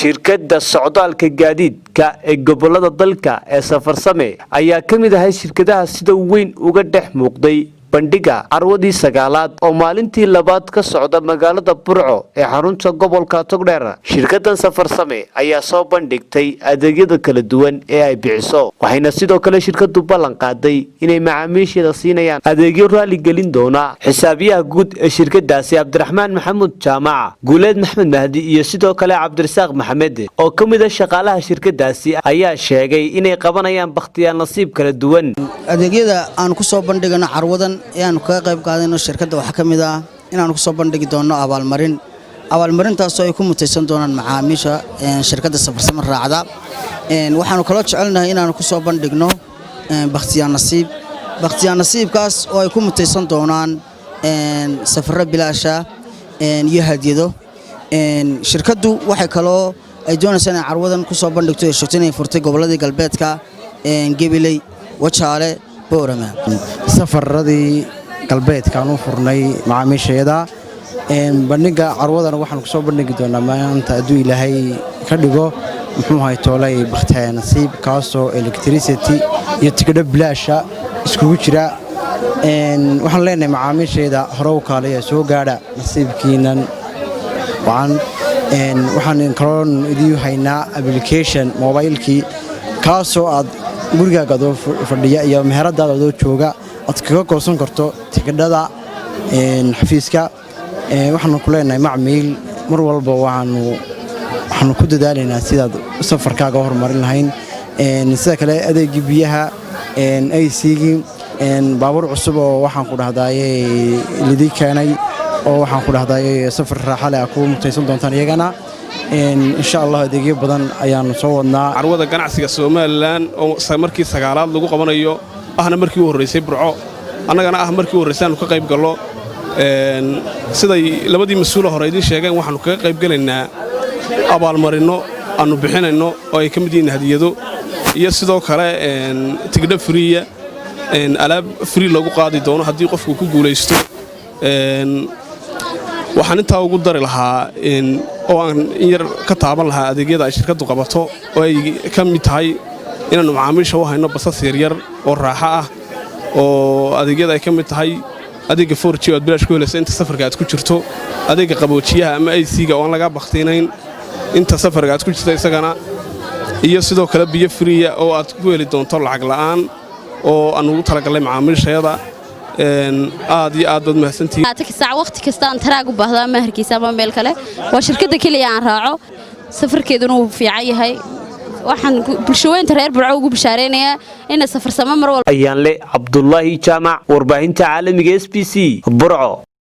shirkadda socdaalka gaadiidka ee gobolada dalka ee Safarsame ayaa kamid ah shirkadaha sida weyn uga dhex muuqday bandhiga carwadii sagaalaad oo maalintii labaad ka socda magaalada Burco ee xarunta gobolka Togdheer. Shirkaddan Safarsame ayaa soo bandhigtay adeegyada kala duwan ee ay bixiso, waxayna sidoo kale shirkaddu ballan qaaday inay macaamiisheeda siinayaan adeegyo raali gelin doona. Xisaabiyaha guud ee shirkaddaasi Cabdiraxmaan Maxamuud Jaamac, Guuleed Maxmed Mahdi iyo sidoo kale Cabdirasaaq Maxamed oo kamid ah shaqaalaha shirkaddaasi ayaa sheegay inay qabanayaan bakhtiyaal nasiib kala duwan. adeegyada aan ku soo bandhigano carwadan ayaan ka qayb qaadano shirkadda waxa kamid ah inaan ku soo bandhigi doono abaalmarintaas oo ay ku mutaysan doonaan macaamiisha shirkadda Safarsame raacda. waxaanu kala jecelnahay inaan ku soo bandhigno bakhtiyaal nasiibkaas oo ay ku mutaysan doonaan safarro bilaasha iyo hadiyado. shirkaddu waxay kaloo ay doonaysaa in carwadan ku soo bandhigto ee shootinay furtay goboladii galbeedka Gabiley, Wajaale, Boorama. safaradii galbeedka aan u furnay macaamiisheeda bandhiga carwadana waxaan ku soo bandhigi doonaa maanta hadduu Ilaahay ka dhigo muxuu ahay toolay bakhtiyaal nasiib kaasoo electricity iyo tigidho bilaasha iskugu jira. waxaan leenahay macaamiisheeda hore u kaalaya soo gaadha nasiibkiinan waxaan kaloo idin haynaa application mobilekii kaasoo aad gurigaaga adoo fadhiya iyo meheradaada adoo jooga aad kaga goosan karto tigidhada xafiiska. waxaanu ku leenahay macmiil mar walba waxaanu ku dadaalaynaa sidaad safarkaaga horumarin lahayn. sida kale adeegii biyaha aysiigii baabuur cusub oo waxaan ku dhahdaaye lidii keenay oo waxaan ku dhahdaaye safar raaxo leh ku mutaysan doontaan iyagana. insha Allah adeegyo badan ayaan soo wadnaa. carwada ganacsiga Soomaaliland oo markii sagaalaad lagu qabanayo ahna markii u horeysay Burco, annagana markii u horeysay aanu ka qayb galno. siday labadii mas'uul hore idin sheegeen waxaanu ka qayb galaynaa abaalmarino aanu bixinayno oo ay kamid yihiin hadiyado iyo sidoo kale tigidho free alaab free lagu qaadi doono haddii qofku ku guuleysto. waxaan intaa ugu dari lahaa oo aan in yar ka taaban lahaa adeegyada ay shirkaddu qabato oo ay ka mid tahay inaanu macaamiisha u hayno basas yaryar oo raaxo ah oo adeegyada ay ka mid tahay adeega 4G oo bilaash ku helaysa inta safarka aad ku jirto, adeega qaboojiyaha ama AC-ga oo aan laga bakhtiinayn inta safarka aad ku jirto isagana, iyo sidoo kale biyo free oo aad ku heli doonto lacag la'aan oo aan ugu talagalay macaamiisheeda. aad iyo aad baad mahadsantihiin. saac waqti kasta aan taraag u baahdaa maharkiisa ama meel kale waa shirkadda kaliya aan raaco safarkeeduna uu fiican yahay. waxaan bulshooyinka reer Burco ugu bishaareynaya in Safarsame mar walba ayaan le Cabdullaahi Jaamac, warbaahinta caalamiga SBC Burco.